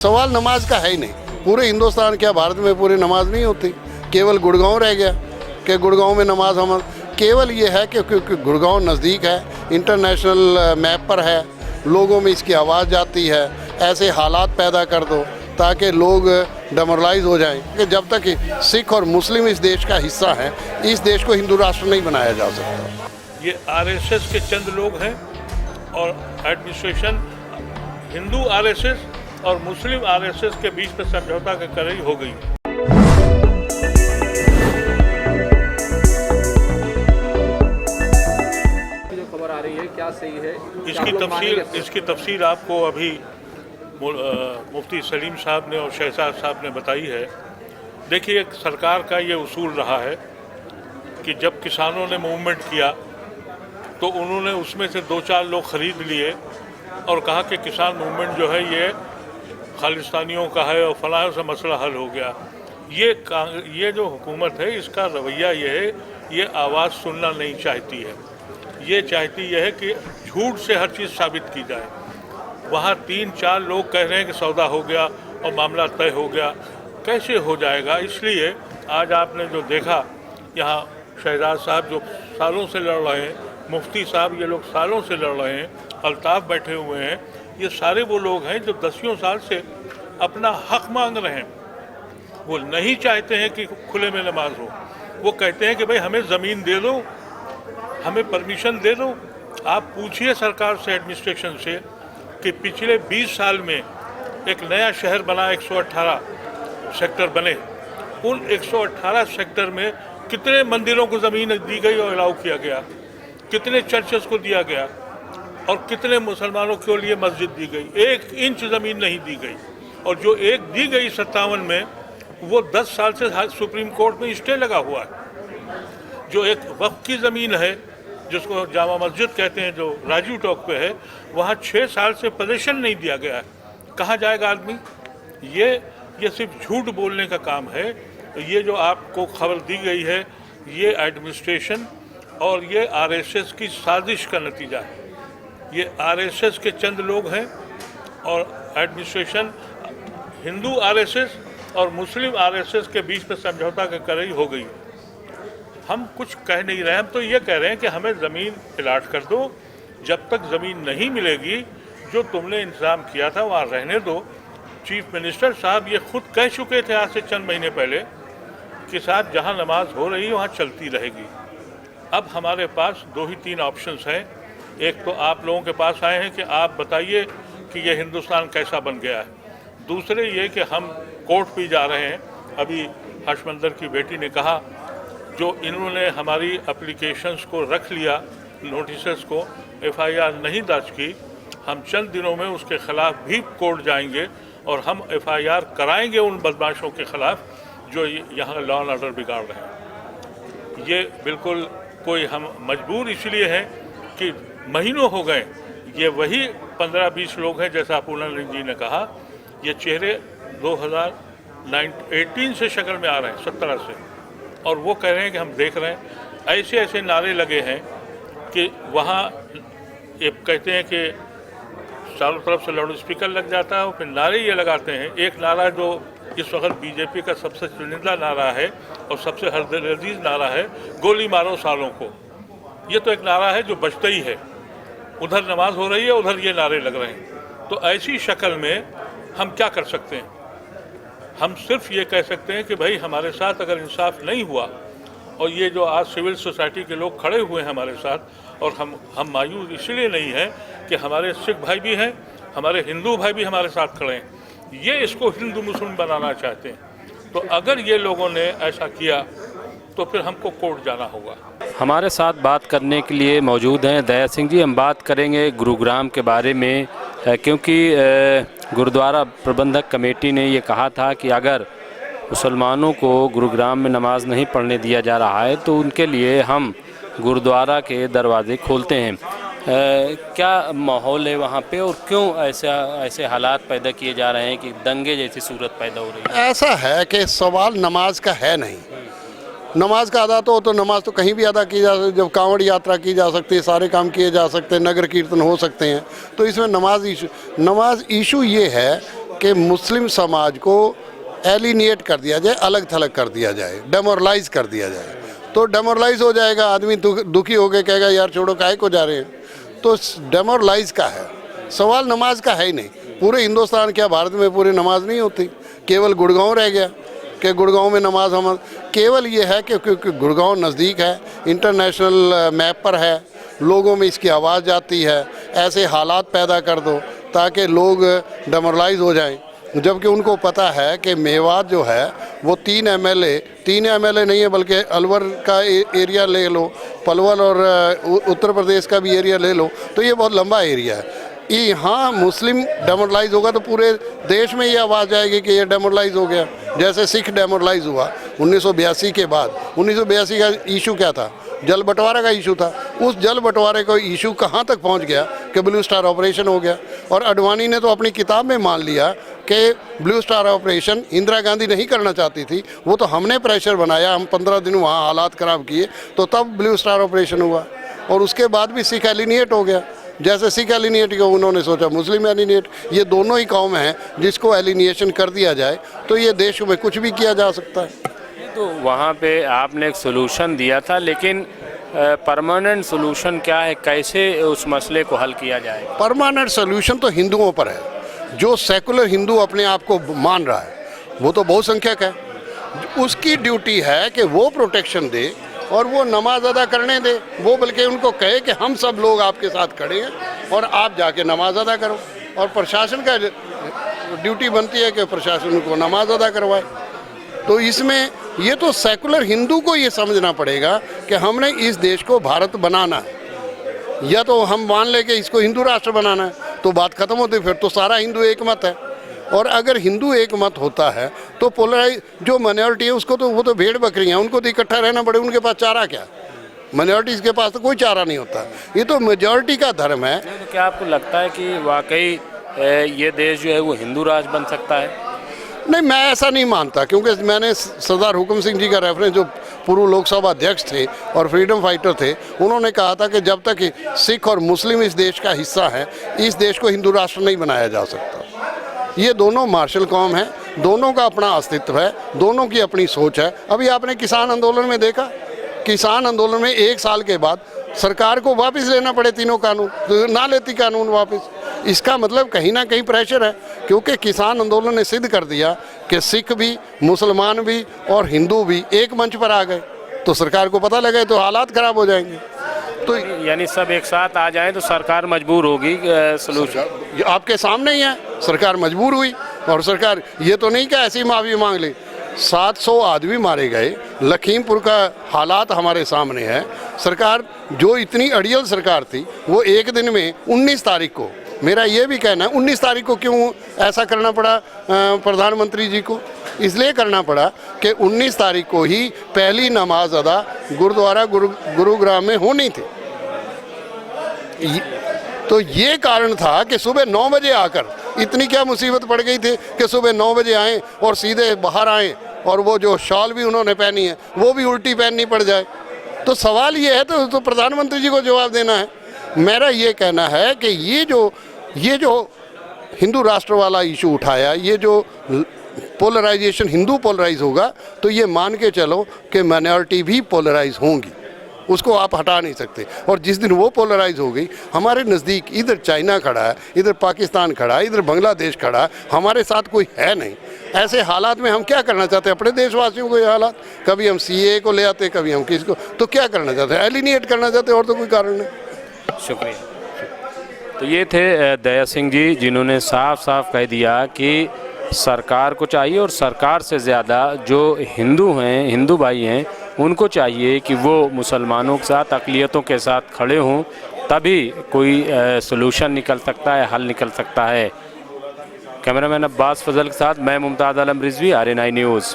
सवाल नमाज का है ही नहीं। पूरे हिंदुस्तान क्या भारत में पूरी नमाज नहीं होती, केवल गुड़गांव रह गया कि गुड़गांव में नमाज हम केवल ये है कि क्योंकि गुड़गांव नज़दीक है, इंटरनेशनल मैप पर है, लोगों में इसकी आवाज़ जाती है। ऐसे हालात पैदा कर दो ताकि लोग डेमोरलाइज हो जाएं कि जब तक सिख और मुस्लिम इस देश का हिस्सा हैं, इस देश को हिंदू राष्ट्र नहीं बनाया जा सकता। ये आरएसएस के चंद लोग हैं और एडमिनिस्ट्रेशन हिंदू आरएसएस और मुस्लिम आरएसएस के बीच में समझौता की कराई हो गई। जो खबर आ रही है क्या सही है? इसकी तफसीर आपको अभी मुफ्ती सलीम साहब ने और शहजाद साहब ने बताई है। देखिए, सरकार का ये उसूल रहा है कि जब किसानों ने मूवमेंट किया तो उन्होंने उसमें से 2-4 लोग ख़रीद लिए और कहा कि किसान मूवमेंट जो है ये खालिस्तानियों का है और फलां से मसला हल हो गया। ये जो हुकूमत है इसका रवैया ये है, ये आवाज़ सुनना नहीं चाहती है। ये चाहती यह है कि झूठ से हर चीज़ साबित की जाए। वहाँ 3-4 लोग कह रहे हैं कि सौदा हो गया और मामला तय हो गया। कैसे हो जाएगा? इसलिए आज आपने जो देखा यहाँ शहजाद साहब जो सालों से लड़ रहे हैं, मुफ्ती साहब ये लोग सालों से लड़ रहे हैं, अल्ताफ़ बैठे हुए हैं, ये सारे वो लोग हैं जो 10 साल से अपना हक मांग रहे हैं। वो नहीं चाहते हैं कि खुले में नमाज हो। वो कहते हैं कि भाई हमें ज़मीन दे दो, हमें परमिशन दे दो। आप पूछिए सरकार से, एडमिनिस्ट्रेशन से, कि पिछले 20 साल में एक नया शहर बना, 118 सेक्टर बने। उन 118 सेक्टर में कितने मंदिरों को ज़मीन दी गई और अलाउ किया गया, कितने चर्चेस को दिया गया और कितने मुसलमानों के लिए मस्जिद दी गई। 1 इंच ज़मीन नहीं दी गई। और जो एक दी गई 57 में, वो 10 साल से सुप्रीम कोर्ट में स्टे लगा हुआ है। जो एक वक्फ की ज़मीन है जिसको जामा मस्जिद कहते हैं, जो राजू टॉक पे है, वहाँ 6 साल से पोजीशन नहीं दिया गया है। कहाँ जाएगा आदमी? ये सिर्फ झूठ बोलने का काम है। ये जो आपको खबर दी गई है, ये एडमिनिस्ट्रेशन और ये आरएसएस की साजिश का नतीजा है। ये आरएसएस के चंद लोग हैं और एडमिनिस्ट्रेशन हिंदू आरएसएस और मुस्लिम आरएसएस के बीच में समझौता की कराई हो गई। हम कुछ कह नहीं रहे, हम तो ये कह रहे हैं कि हमें ज़मीन अलॉट कर दो। जब तक ज़मीन नहीं मिलेगी, जो तुमने इंतज़ाम किया था वहाँ रहने दो। चीफ मिनिस्टर साहब ये खुद कह चुके थे आज से चंद महीने पहले कि साहब जहाँ नमाज हो रही है वहाँ चलती रहेगी। अब हमारे पास 2 ही 3 ऑप्शंस हैं। एक तो आप लोगों के पास आए हैं कि आप बताइए कि ये हिंदुस्तान कैसा बन गया है। दूसरे ये कि हम कोर्ट भी जा रहे हैं। अभी हर्षमंदर की बेटी ने कहा, जो इन्होंने हमारी एप्लीकेशंस को रख लिया, नोटिस को, एफआईआर नहीं दर्ज की, हम चंद दिनों में उसके ख़िलाफ़ भी कोर्ट जाएंगे और हम एफआईआर कराएंगे उन बदमाशों के ख़िलाफ़ जो यहाँ लॉ एंड ऑर्डर बिगाड़ रहे हैं। ये बिल्कुल कोई हम मजबूर इसलिए हैं कि महीनों हो गए, ये वही 15-20 लोग हैं जैसा पूनम जी ने कहा। ये चेहरे 2018 से शक्ल में आ रहे हैं, 17 से, और वो कह रहे हैं कि हम देख रहे हैं। ऐसे ऐसे नारे लगे हैं कि वहाँ ये कहते हैं कि चारों तरफ से लाउड स्पीकर लग जाता है और फिर नारे ये लगाते हैं। एक नारा जो इस वक्त बीजेपी का सबसे चुनिंदा नारा है और सबसे हरदर्दीज नारा है, गोली मारो सालों को। ये तो एक नारा है जो बजता ही है। उधर नमाज हो रही है, उधर ये नारे लग रहे हैं। तो ऐसी शक्ल में हम क्या कर सकते हैं? हम सिर्फ ये कह सकते हैं कि भाई हमारे साथ अगर इंसाफ नहीं हुआ, और ये जो आज सिविल सोसाइटी के लोग खड़े हुए हैं हमारे साथ, और हम मायूस इसलिए नहीं हैं कि हमारे सिख भाई भी हैं, हमारे हिंदू भाई भी हमारे साथ खड़े हैं। ये इसको हिंदू मुस्लिम बनाना चाहते हैं। तो अगर ये लोगों ने ऐसा किया तो फिर हमको कोर्ट जाना होगा। हमारे साथ बात करने के लिए मौजूद हैं दया सिंह जी। हम बात करेंगे गुरुग्राम के बारे में, क्योंकि गुरुद्वारा प्रबंधक कमेटी ने ये कहा था कि अगर मुसलमानों को गुरुग्राम में नमाज नहीं पढ़ने दिया जा रहा है तो उनके लिए हम गुरुद्वारा के दरवाजे खोलते हैं। क्या माहौल है वहाँ पे और क्यों ऐसे हालात पैदा किए जा रहे हैं कि दंगे जैसी सूरत पैदा हो रही है? ऐसा है कि सवाल नमाज का है नहीं। नमाज का अदा तो नमाज तो कहीं भी अदा की जा सकती, जब कांवड़ यात्रा की जा सकती है, सारे काम किए जा सकते हैं, नगर कीर्तन हो सकते हैं। तो इसमें नमाज इशू ये है कि मुस्लिम समाज को एलिनिएट कर दिया जाए, अलग थलग कर दिया जाए, डेमोरलाइज कर दिया जाए। तो डेमोरलाइज हो जाएगा, आदमी दुखी होकर कहेगा यार छोड़ो काहे को जा रहे हैं। तो डेमोरलाइज का है सवाल, नमाज का है ही नहीं। पूरे हिंदुस्तान क्या भारत में पूरी नमाज नहीं होती? केवल गुड़गांव रह गया कि गुड़गांव में नमाज हम केवल ये है कि क्योंकि गुड़गांव नज़दीक है, इंटरनेशनल मैप पर है, लोगों में इसकी आवाज़ जाती है। ऐसे हालात पैदा कर दो ताकि लोग डेमोरलाइज हो जाएं, जबकि उनको पता है कि मेवात जो है वो 3 एमएलए नहीं है, बल्कि अलवर का एरिया ले लो, पलवल और उत्तर प्रदेश का भी एरिया ले लो, तो ये बहुत लंबा एरिया है। यहाँ मुस्लिम डेमोरलाइज होगा तो पूरे देश में ये आवाज़ आएगी कि ये डेमोरलाइज हो गया। जैसे सिख डेमोरलाइज हुआ 1982 के बाद। 1982 का इशू क्या था? जल बंटवारा का इशू था। उस जल बंटवारे का इशू कहाँ तक पहुँच गया कि ब्लू स्टार ऑपरेशन हो गया। और अडवाणी ने तो अपनी किताब में मान लिया कि blue star operation Indira Gandhi नहीं करना चाहती थी, वो तो हमने प्रेशर बनाया, हम 15 दिन वहाँ हालात ख़राब किए तो तब ब्लू स्टार ऑपरेशन हुआ। और उसके बाद भी सिख एलिनिएट हो गया। जैसे सिख एलिनिएट को उन्होंने सोचा मुस्लिम एलिनिएट, ये दोनों ही कौम हैं जिसको एलिनिएशन कर दिया जाए तो ये देश में कुछ भी किया जा सकता है। तो वहाँ पे आपने एक सोल्यूशन दिया था, लेकिन परमानेंट सोल्यूशन क्या है? कैसे उस मसले को हल किया जाए? परमानेंट सोल्यूशन तो हिंदुओं पर है। जो सेकुलर हिंदू अपने आप को मान रहा है वो तो बहुसंख्यक है, उसकी ड्यूटी है कि वो प्रोटेक्शन दे और वो नमाज अदा करने दे। वो बल्कि उनको कहे कि हम सब लोग आपके साथ खड़े हैं और आप जाके नमाज अदा करो। और प्रशासन का ड्यूटी बनती है कि प्रशासन को नमाज अदा करवाए। तो इसमें ये तो सेकुलर हिंदू को ये समझना पड़ेगा कि हमने इस देश को भारत बनाना है, या तो हम मान ले कि इसको हिंदू राष्ट्र बनाना है, तो बात खत्म होती, फिर तो सारा हिंदू एक मत है। और अगर हिंदू एक मत होता है तो पोलराइज जो माइनॉरिटी है उसको तो वो तो भेड़ बकरियाँ, उनको तो इकट्ठा रहना पड़े, उनके पास चारा क्या? माइनॉरिटीज़ के पास तो कोई चारा नहीं होता। ये तो मेजॉरिटी का धर्म है। तो क्या आपको लगता है कि वाकई ये देश जो है वो हिंदू राष्ट्र बन सकता है? नहीं, मैं ऐसा नहीं मानता, क्योंकि मैंने सरदार हुकुम सिंह जी का रेफरेंस, जो पूर्व लोकसभा अध्यक्ष थे और फ्रीडम फाइटर थे, उन्होंने कहा था कि जब तक सिख और मुस्लिम इस देश का हिस्सा है, इस देश को हिंदू राष्ट्र नहीं बनाया जा सकता। ये दोनों मार्शल कौम है, दोनों का अपना अस्तित्व है, दोनों की अपनी सोच है। अभी आपने किसान आंदोलन में देखा, किसान आंदोलन में 1 साल के बाद सरकार को वापस लेना पड़े तीनों कानून, तो ना लेती कानून वापस। इसका मतलब कहीं ना कहीं प्रेशर है, क्योंकि किसान आंदोलन ने सिद्ध कर दिया कि सिख भी, मुसलमान भी और हिंदू भी एक मंच पर आ गए। तो सरकार को पता लगे तो हालात ख़राब हो जाएंगे। तो यानी सब एक साथ आ जाएं तो सरकार मजबूर होगी। सोल्यूशन आपके सामने ही है, सरकार मजबूर हुई। और सरकार ये तो नहीं कि ऐसी माफ़ी मांग ली। 700 आदमी मारे गए, लखीमपुर का हालात हमारे सामने है। सरकार जो इतनी अड़ियल सरकार थी, वो एक दिन में 19 तारीख को, मेरा ये भी कहना है 19 तारीख को क्यों ऐसा करना पड़ा प्रधानमंत्री जी को? इसलिए करना पड़ा कि 19 तारीख को ही पहली नमाज अदा गुरुद्वारा गुरुग्राम में होनी थी। तो ये कारण था कि सुबह 9 बजे आकर, इतनी क्या मुसीबत पड़ गई थी कि सुबह 9 बजे आए और सीधे बाहर आए, और वो जो शॉल भी उन्होंने पहनी है वो भी उल्टी पहननी पड़ जाए। तो सवाल ये है तो प्रधानमंत्री जी को जवाब देना है। मेरा ये कहना है कि ये जो हिंदू राष्ट्र वाला इशू उठाया, ये जो पोलराइजेशन, हिंदू पोलराइज होगा, तो ये मान के चलो कि माइनॉरिटी भी पोलराइज होंगी, उसको आप हटा नहीं सकते। और जिस दिन वो पोलराइज हो गई, हमारे नज़दीक इधर चाइना खड़ा है, इधर पाकिस्तान खड़ा है, इधर बांग्लादेश खड़ा है, हमारे साथ कोई है नहीं। ऐसे हालात में हम क्या करना चाहते हैं? अपने देशवासियों को ये हालात, कभी हम CAA को ले आते, कभी हम किसको, तो क्या करना चाहते हैं? एलिनिएट करना चाहते हैं, और तो कोई कारण नहीं। शुक्रिया। तो ये थे दया सिंह जी, जिन्होंने साफ साफ कह दिया कि सरकार को चाहिए, और सरकार से ज़्यादा जो हिंदू हैं, हिंदू भाई हैं, उनको चाहिए कि वो मुसलमानों के साथ, अक़लियतों के साथ खड़े हों, तभी कोई सलूशन निकल सकता है, हल निकल सकता है। कैमरामैन अब्बास फजल के साथ मैं मुमताज़ आलम रिजवी, RNI न्यूज़।